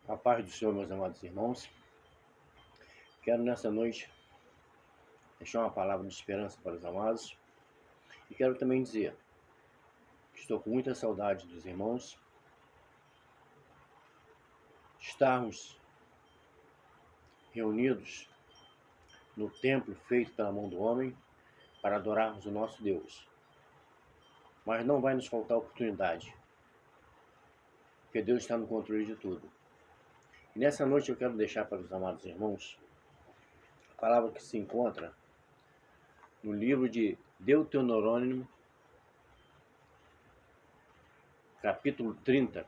A paz do Senhor, meus amados irmãos. Quero nessa noite deixar uma palavra de esperança para os amados. E quero também dizer que estou com muita saudade dos irmãos, de estarmos reunidos no templo feito pela mão do homem para adorarmos o nosso Deus. Mas não vai nos faltar oportunidade, porque Deus está no controle de tudo. E nessa noite eu quero deixar para os amados irmãos a palavra que se encontra no livro de Deuteronômio, capítulo 30,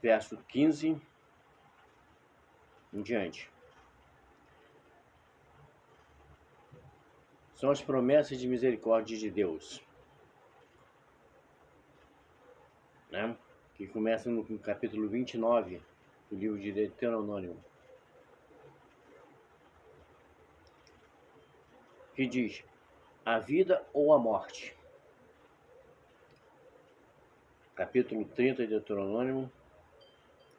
verso 15 em diante. São as promessas de misericórdia de Deus, né? Que começam no capítulo 29 do livro de Deuteronômio, que diz: a vida ou a morte. Capítulo 30 de Deuteronômio,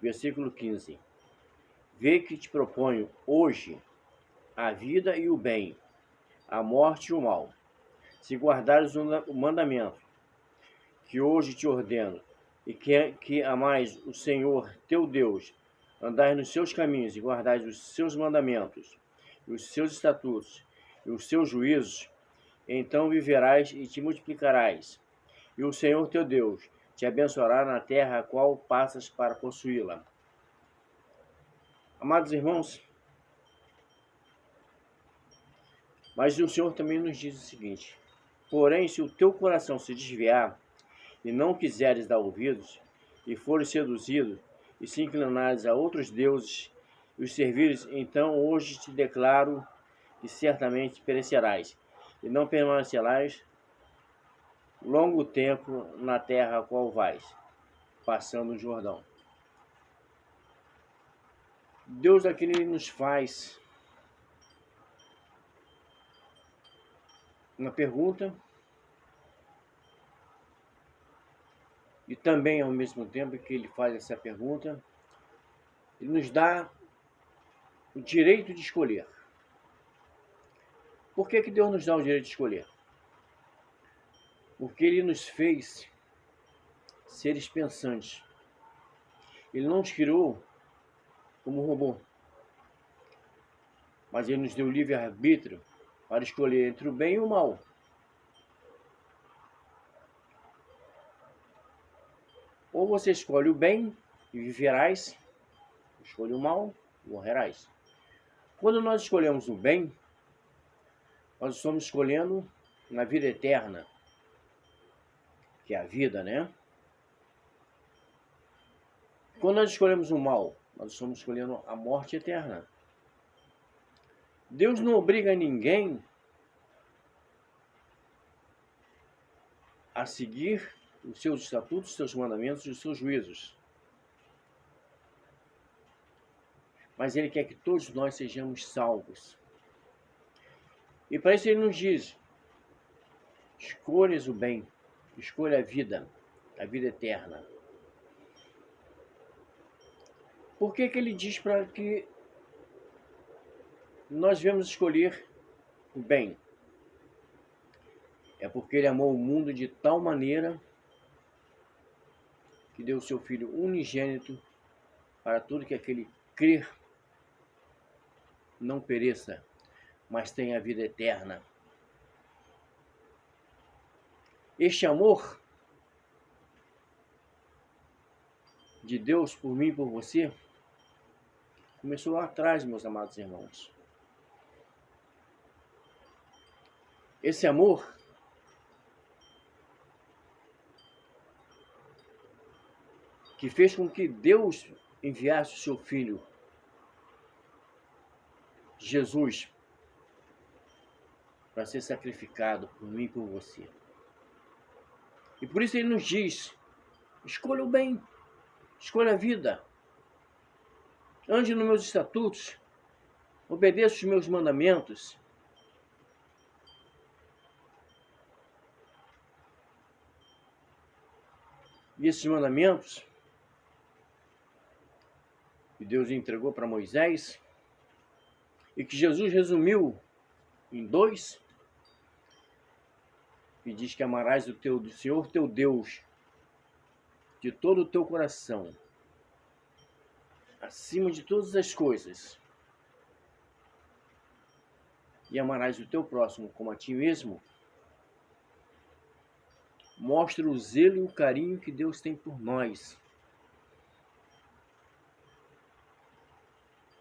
versículo 15. Vê que te proponho hoje a vida e o bem, a morte e o mal. Se guardares o mandamento que hoje te ordeno, e que amais o Senhor teu Deus, andais nos seus caminhos e guardais os seus mandamentos, e os seus estatutos, e os seus juízos, então viverás e te multiplicarás, e o Senhor teu Deus te abençoará na terra a qual passas para possuí-la. Amados irmãos, mas o Senhor também nos diz o seguinte: porém, se o teu coração se desviar, e não quiseres dar ouvidos, e fores seduzido, e se inclinares a outros deuses, e os servires, então hoje te declaro que certamente perecerás, e não permanecerás longo tempo na terra a qual vais, passando o Jordão. Deus aqui nos faz uma pergunta, e também ao mesmo tempo que ele faz essa pergunta, ele nos dá o direito de escolher. Por que Deus nos dá o direito de escolher? Porque ele nos fez seres pensantes. Ele não nos criou como robô, mas ele nos deu livre-arbítrio para escolher entre o bem e o mal. Ou você escolhe o bem e viverás, escolhe o mal e morrerás. Quando nós escolhemos o bem, nós estamos escolhendo na vida eterna, que é a vida, né? Quando nós escolhemos o mal, nós estamos escolhendo a morte eterna. Deus não obriga ninguém a seguir os seus estatutos, os seus mandamentos e os seus juízos. Mas Ele quer que todos nós sejamos salvos. E para isso Ele nos diz: escolhas o bem, escolha a vida eterna. Por que Ele diz para que nós devemos escolher o bem? É porque Ele amou o mundo de tal maneira que deu o seu Filho unigênito para tudo que aquele crer não pereça, mas tenha a vida eterna. Este amor de Deus por mim e por você começou lá atrás, meus amados irmãos. Esse amor que fez com que Deus enviasse o seu Filho, Jesus, para ser sacrificado por mim e por você. E por isso Ele nos diz: escolha o bem, escolha a vida, ande nos meus estatutos, obedeça os meus mandamentos. E esses mandamentos que Deus entregou para Moisés e que Jesus resumiu em 2, que diz que amarás do Senhor teu Deus de todo o teu coração, acima de todas as coisas, e amarás o teu próximo como a ti mesmo, mostra o zelo e o carinho que Deus tem por nós.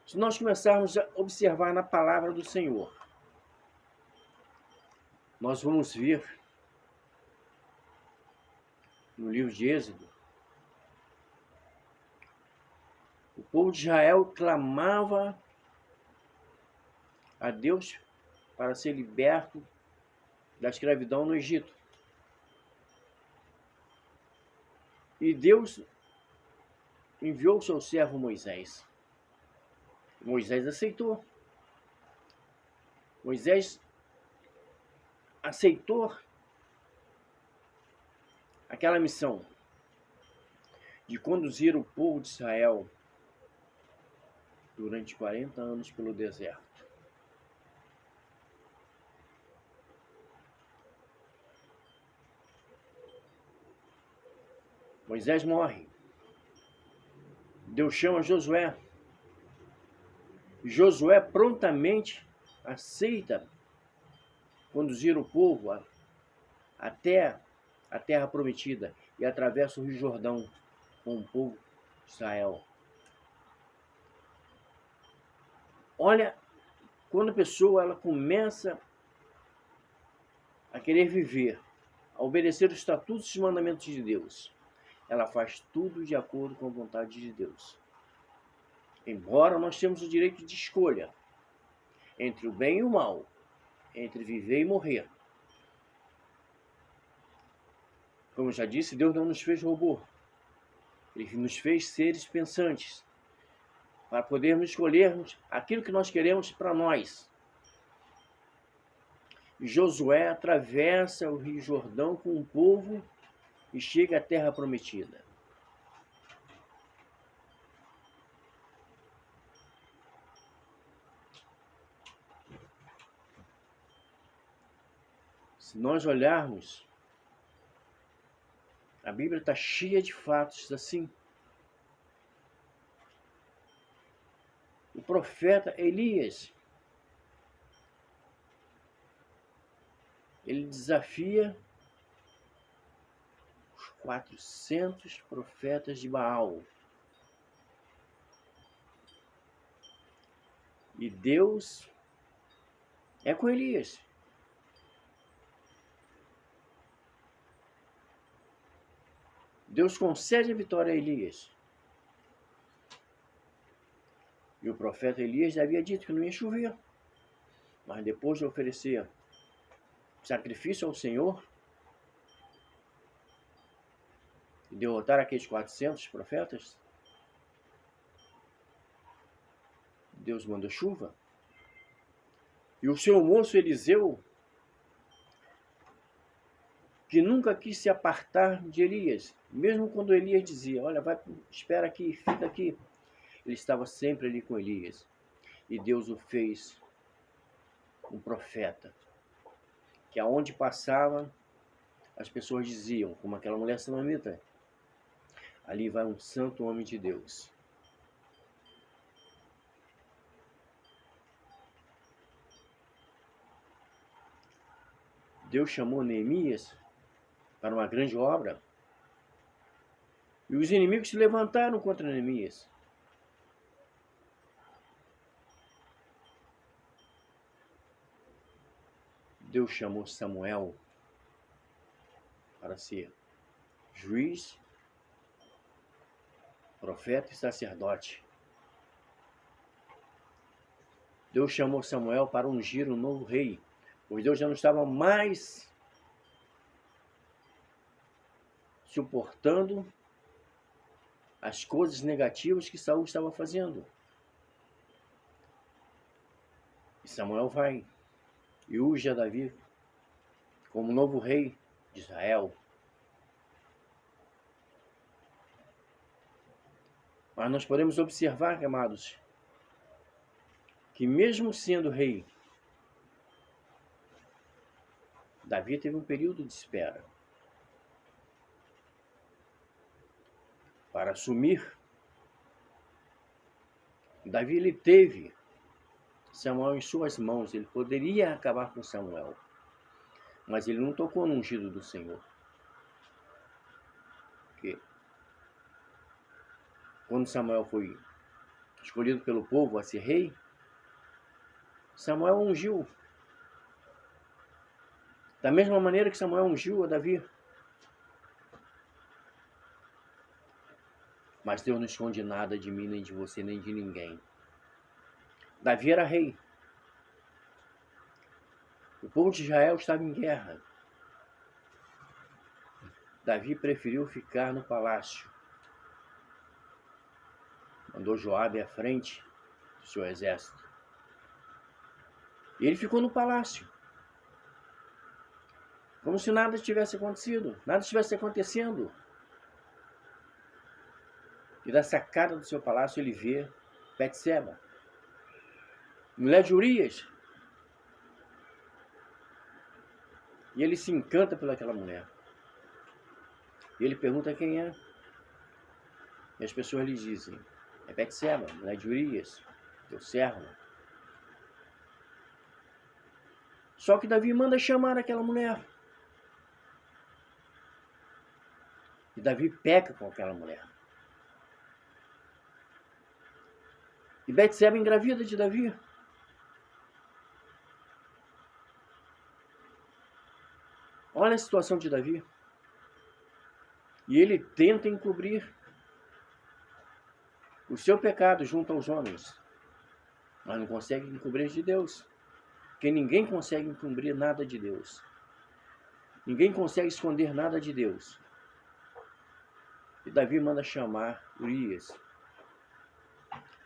Se nós começarmos a observar na palavra do Senhor, nós vamos ver no livro de Êxodo, o povo de Israel clamava a Deus para ser liberto da escravidão no Egito. E Deus enviou o seu servo Moisés. Moisés aceitou. Moisés aceitou aquela missão de conduzir o povo de Israel durante 40 anos pelo deserto. Moisés morre. Deus chama Josué. Josué prontamente aceita conduzir o povo até a terra prometida e atravessa o Rio Jordão com o povo de Israel. Olha, quando a pessoa ela começa a querer viver, a obedecer os estatutos e mandamentos de Deus, ela faz tudo de acordo com a vontade de Deus. Embora nós temos o direito de escolha entre o bem e o mal, entre viver e morrer. Como eu já disse, Deus não nos fez robô. Ele nos fez seres pensantes, para podermos escolhermos aquilo que nós queremos para nós. E Josué atravessa o Rio Jordão com o povo e chega à terra prometida. Se nós olharmos, a Bíblia está cheia de fatos assim. O profeta Elias, ele desafia os 400 profetas de Baal. E Deus é com Elias. Deus concede a vitória a Elias. E o profeta Elias havia dito que não ia chover. Mas depois de oferecer sacrifício ao Senhor e derrotar aqueles 400 profetas, Deus mandou chuva. E o seu moço Eliseu, que nunca quis se apartar de Elias, mesmo quando Elias dizia, olha, vai, espera aqui, fica aqui, ele estava sempre ali com Elias. E Deus o fez um profeta, que aonde passava, as pessoas diziam, como aquela mulher sunamita, ali vai um santo homem de Deus. Deus chamou Neemias para uma grande obra. E os inimigos se levantaram contra Neemias. Deus chamou Samuel para ser juiz, profeta e sacerdote. Deus chamou Samuel para ungir um novo rei, pois Deus já não estava mais suportando as coisas negativas que Saul estava fazendo. E Samuel vai e unge a Davi como novo rei de Israel. Mas nós podemos observar, amados, que mesmo sendo rei, Davi teve um período de espera para assumir. Davi, ele teve Samuel em suas mãos, ele poderia acabar com Samuel, mas ele não tocou no ungido do Senhor. Porque quando Samuel foi escolhido pelo povo a ser rei, Samuel ungiu. Da mesma maneira que Samuel ungiu a Davi. Mas Deus não esconde nada de mim, nem de você, nem de ninguém. Davi era rei. O povo de Israel estava em guerra. Davi preferiu ficar no palácio. Mandou Joabe à frente do seu exército. E ele ficou no palácio. Como se nada tivesse acontecido, nada estivesse acontecendo. E da sacada do seu palácio ele vê Betseba, mulher de Urias. E ele se encanta pelaquela mulher. E ele pergunta quem é. E as pessoas lhe dizem, é Betseba, mulher de Urias, teu servo. Só que Davi manda chamar aquela mulher. E Davi peca com aquela mulher. E Betseba engravida de Davi. Olha a situação de Davi. E ele tenta encobrir o seu pecado junto aos homens. Mas não consegue encobrir de Deus. Porque ninguém consegue encobrir nada de Deus. Ninguém consegue esconder nada de Deus. E Davi manda chamar Urias.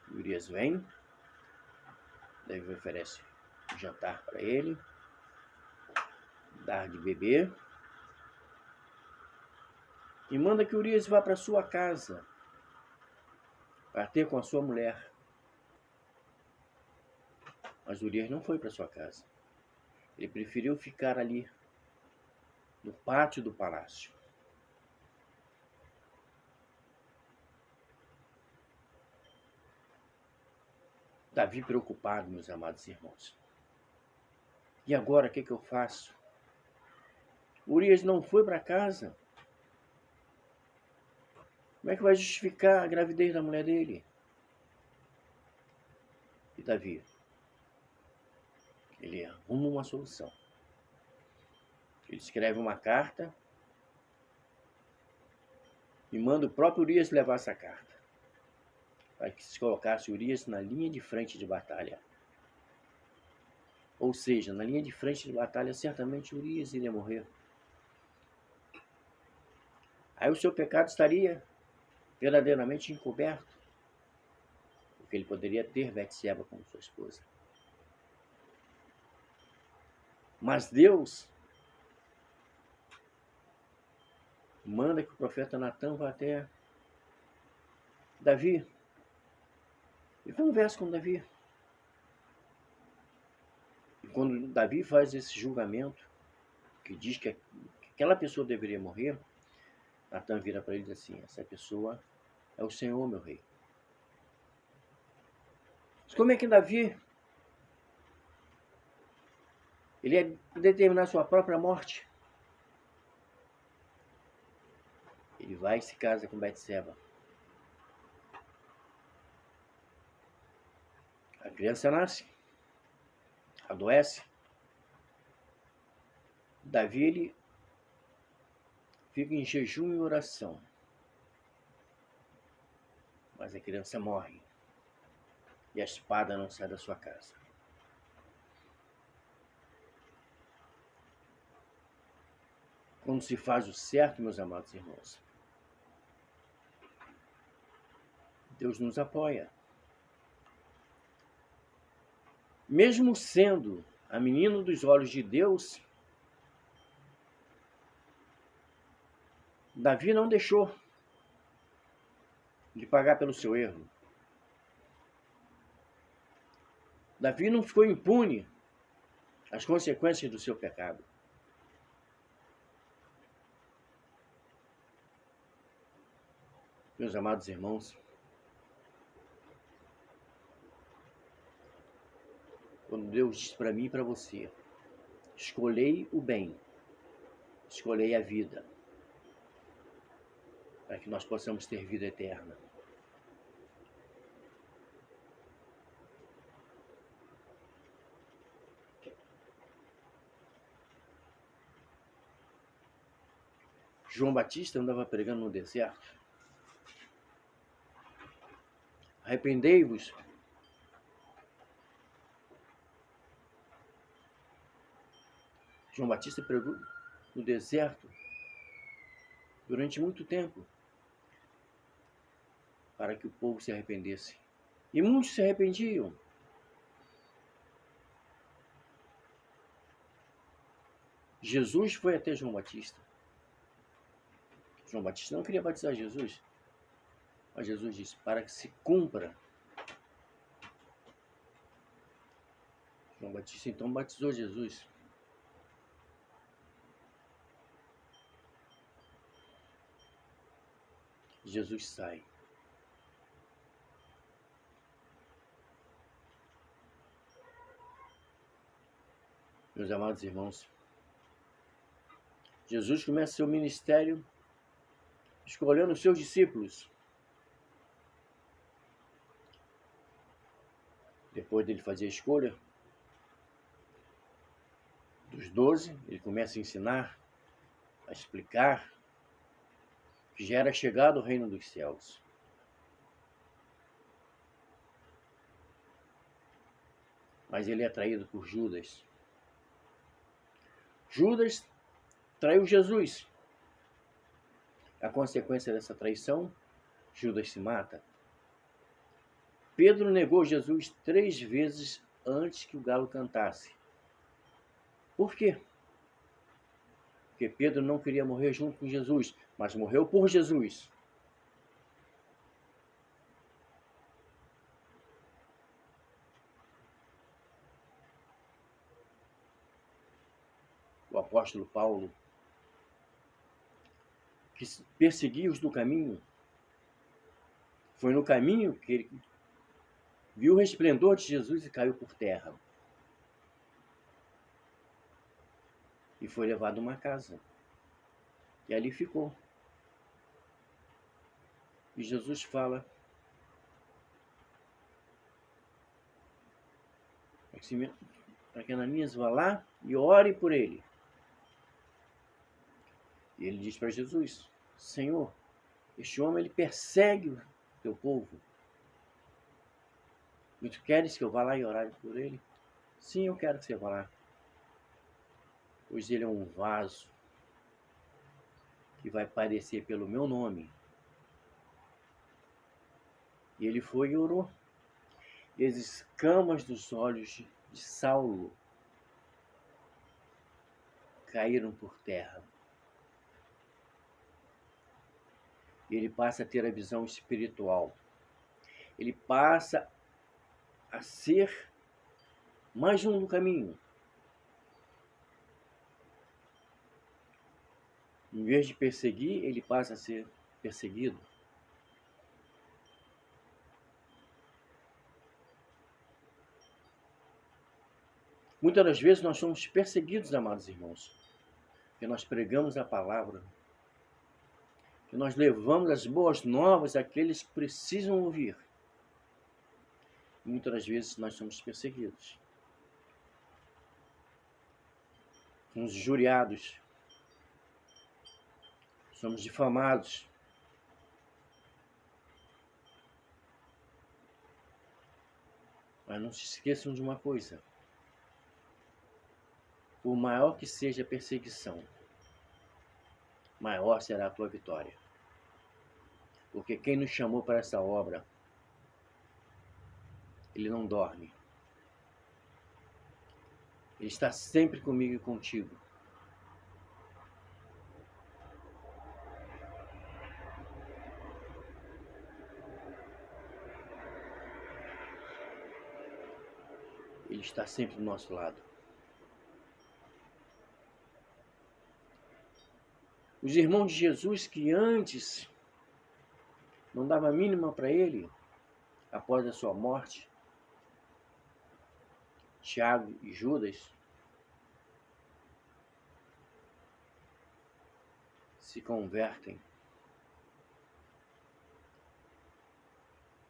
Urias vem. Davi oferece um jantar para ele. Dar de beber. E manda que Urias vá para sua casa. Para ter com a sua mulher. Mas Urias não foi para sua casa. Ele preferiu ficar ali. No pátio do palácio. Davi preocupado, meus amados irmãos. E agora, o que eu faço? Urias não foi para casa. Como é que vai justificar a gravidez da mulher dele? E Davi, ele arruma uma solução. Ele escreve uma carta e manda o próprio Urias levar essa carta. Para que se colocasse Urias na linha de frente de batalha. Ou seja, na linha de frente de batalha, certamente Urias iria morrer. Aí o seu pecado estaria verdadeiramente encoberto. Porque ele poderia ter Betseba como sua esposa. Mas Deus manda que o profeta Natan vá até Davi. E conversa com Davi. E quando Davi faz esse julgamento, que diz que aquela pessoa deveria morrer, Natan vira para ele e diz assim, essa pessoa é o Senhor, meu rei. Mas como é que Davi, ele ia determinar sua própria morte? Ele vai e se casa com Betseba. A criança nasce, adoece. Davi, ele fica em jejum e oração. Mas a criança morre. E a espada não sai da sua casa. Quando se faz o certo, meus amados irmãos, Deus nos apoia. Mesmo sendo a menina dos olhos de Deus, Davi não deixou. de pagar pelo seu erro. Davi não ficou impune às consequências do seu pecado. Meus amados irmãos, quando Deus diz para mim e para você, escolhei o bem, escolhei a vida, para que nós possamos ter vida eterna. João Batista andava pregando no deserto. Arrependei-vos. João Batista pregou no deserto durante muito tempo para que o povo se arrependesse. E muitos se arrependiam. Jesus foi até João Batista. João Batista não queria batizar Jesus, mas Jesus disse, para que se cumpra. João Batista então batizou Jesus. Jesus sai. Meus amados irmãos, Jesus começa seu ministério escolhendo os seus discípulos. Depois dele fazer a escolha dos 12, ele começa a ensinar, a explicar que já era chegado o reino dos céus. Mas ele é traído por Judas. Judas traiu Jesus. A consequência dessa traição, Judas se mata. Pedro negou Jesus 3 vezes antes que o galo cantasse. Por quê? Porque Pedro não queria morrer junto com Jesus, mas morreu por Jesus. O apóstolo Paulo, que perseguia os do caminho, foi no caminho que ele viu o resplendor de Jesus e caiu por terra. E foi levado a uma casa. E ali ficou. E Jesus fala para que Ananias vá lá e ore por ele. E ele diz para Jesus, Senhor, este homem ele persegue o teu povo. E tu queres que eu vá lá e orar por ele? Sim, eu quero que você vá lá. Pois ele é um vaso que vai padecer pelo meu nome. E ele foi e orou. E as escamas dos olhos de Saulo caíram por terra. E ele passa a ter a visão espiritual. Ele passa a ser mais um do caminho. Em vez de perseguir, ele passa a ser perseguido. Muitas das vezes nós somos perseguidos, amados irmãos, porque nós pregamos a palavra, que nós levamos as boas novas àqueles que precisam ouvir. Muitas das vezes nós somos perseguidos. Somos injuriados. Somos difamados. Mas não se esqueçam de uma coisa. Por maior que seja a perseguição, maior será a tua vitória. Porque quem nos chamou para essa obra, ele não dorme. Ele está sempre comigo e contigo. Ele está sempre do nosso lado. Os irmãos de Jesus que antes não davam a mínima para ele, após a sua morte, Tiago e Judas, se convertem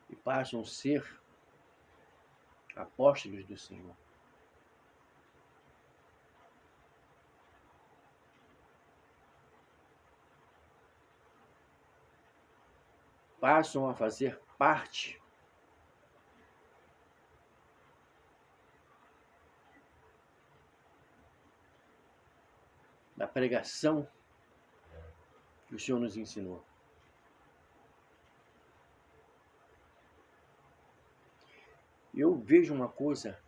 e passam a ser apóstolos do Senhor. Passam a fazer parte da pregação que o Senhor nos ensinou. Eu vejo uma coisa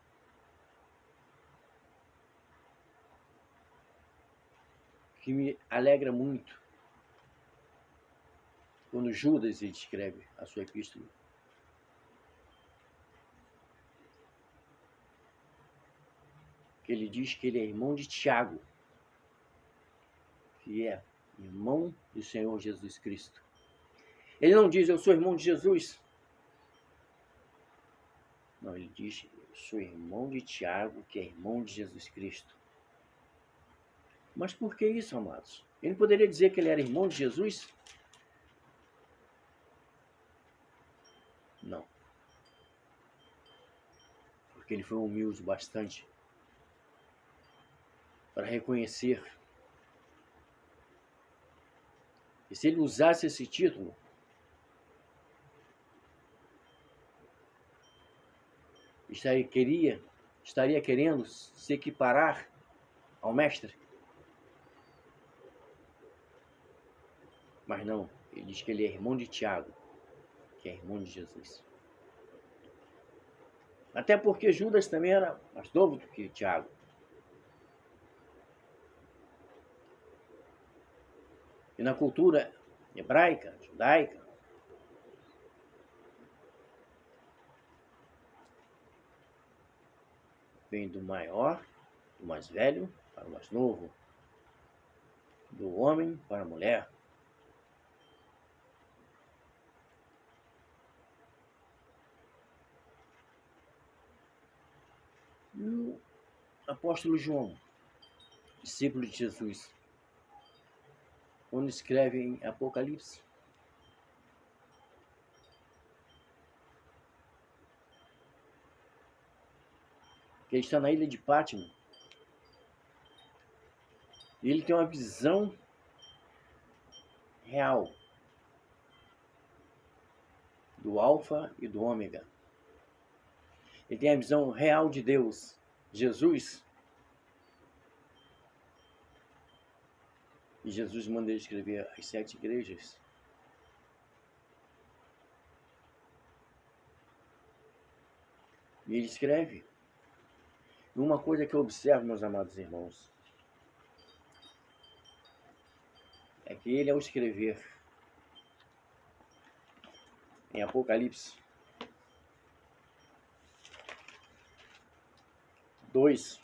que me alegra muito quando Judas escreve a sua epístola. Ele diz que ele é irmão de Tiago, que é irmão do Senhor Jesus Cristo. Ele não diz, eu sou irmão de Jesus. Não, ele diz, eu sou irmão de Tiago, que é irmão de Jesus Cristo. Mas por que isso, amados? Ele poderia dizer que ele era irmão de Jesus? Não. Porque ele foi humilde bastante para reconhecer. E se ele usasse esse título, estaria querendo se equiparar ao mestre. Mas não, ele diz que ele é irmão de Tiago, que é irmão de Jesus. Até porque Judas também era mais novo do que Tiago. E na cultura hebraica, judaica, vem do maior, do mais velho para o mais novo, do homem para a mulher. E o apóstolo João, discípulo de Jesus, quando escreve em Apocalipse, que ele está na ilha de Pátimo, e ele tem uma visão real do Alfa e do Ômega. Ele tem a visão real de Deus, Jesus. E Jesus manda ele escrever as 7 igrejas. E ele escreve. E uma coisa que eu observo, meus amados irmãos, é que ele, ao escrever em Apocalipse 2,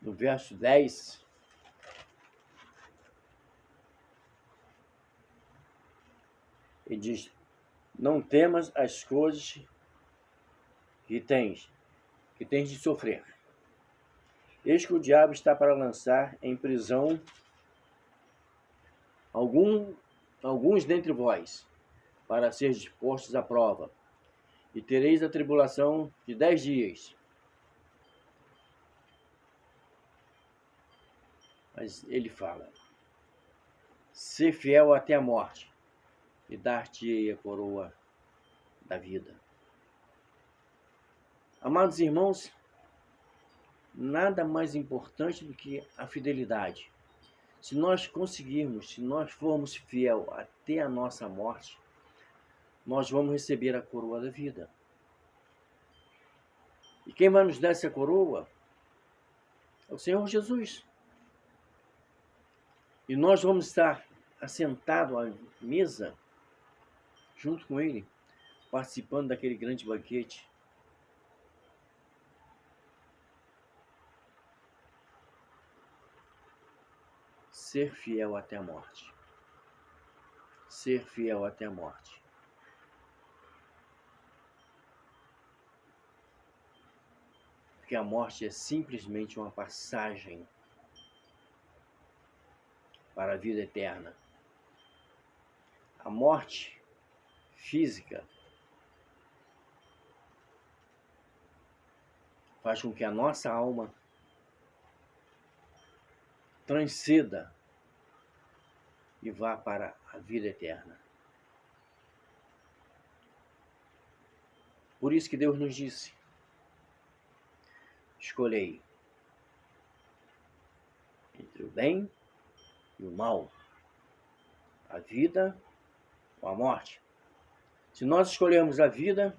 no verso 10, ele diz, não temas as coisas que tens de sofrer. Eis que o diabo está para lançar em prisão alguns dentre vós, para ser dispostos à prova, e tereis a tribulação de 10 dias. Mas ele fala, ser fiel até a morte, e dar-te-ei a coroa da vida. Amados irmãos, nada mais importante do que a fidelidade. Se nós conseguirmos, se nós formos fiel até a nossa morte, nós vamos receber a coroa da vida. E quem vai nos dar essa coroa é o Senhor Jesus. E nós vamos estar assentados à mesa, junto com Ele, participando daquele grande banquete. Ser fiel até a morte. Ser fiel até a morte. Porque a morte é simplesmente uma passagem para a vida eterna. A morte física faz com que a nossa alma transcenda e vá para a vida eterna. Por isso que Deus nos disse: escolhei entre o bem e o mal, a vida ou a morte. Se nós escolhermos a vida,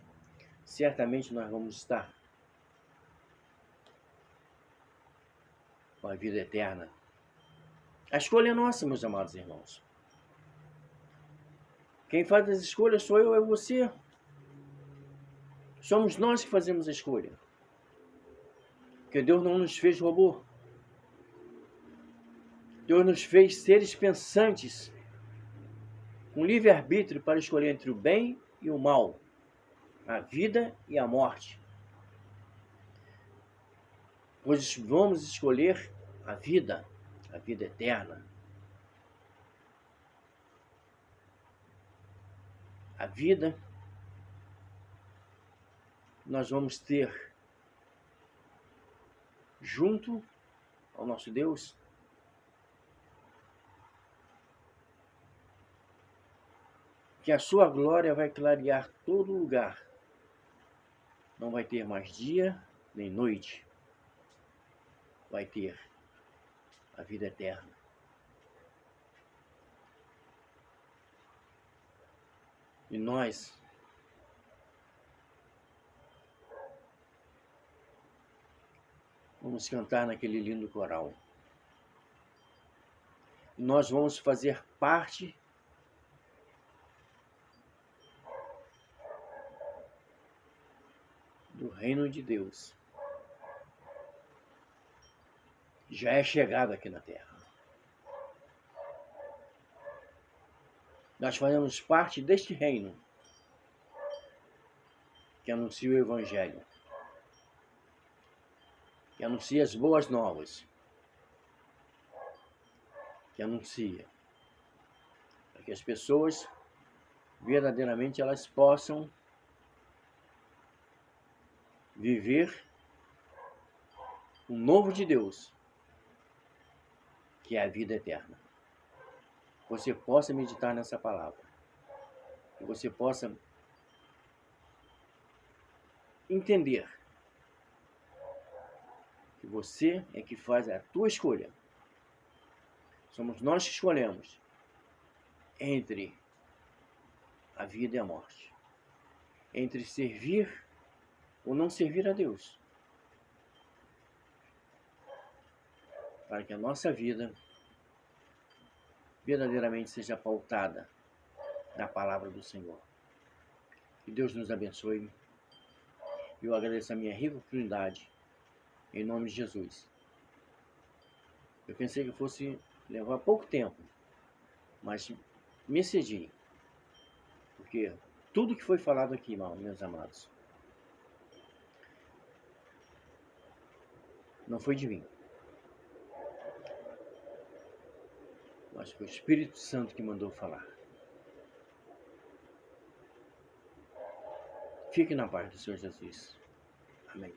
certamente nós vamos estar com a vida eterna. A escolha é nossa, meus amados irmãos. Quem faz as escolhas sou eu, é você. Somos nós que fazemos a escolha. Porque Deus não nos fez robô. Deus nos fez seres pensantes, com livre-arbítrio para escolher entre o bem e o mal, a vida e a morte. Pois vamos escolher a vida eterna. A vida nós vamos ter junto ao nosso Deus. Que a sua glória vai clarear todo lugar. Não vai ter mais dia nem noite. Vai ter a vida eterna. E nós vamos cantar naquele lindo coral. E nós vamos fazer parte do reino de Deus. Já é chegado aqui na terra. Nós fazemos parte deste reino que anuncia o Evangelho, que anuncia as boas novas, que anuncia para que as pessoas verdadeiramente elas possam viver o novo de Deus, que é a vida eterna. Você possa meditar nessa palavra, que você possa entender que você é que faz a tua escolha. Somos nós que escolhemos entre a vida e a morte, entre servir ou não servir a Deus, para que a nossa vida verdadeiramente seja pautada na palavra do Senhor. Que Deus nos abençoe. Eu agradeço a minha rica oportunidade, em nome de Jesus. Eu pensei que fosse levar pouco tempo, mas me excedi, porque tudo que foi falado aqui, meus amados, não foi de mim, mas foi o Espírito Santo que mandou falar. Fique na paz do Senhor Jesus. Amém.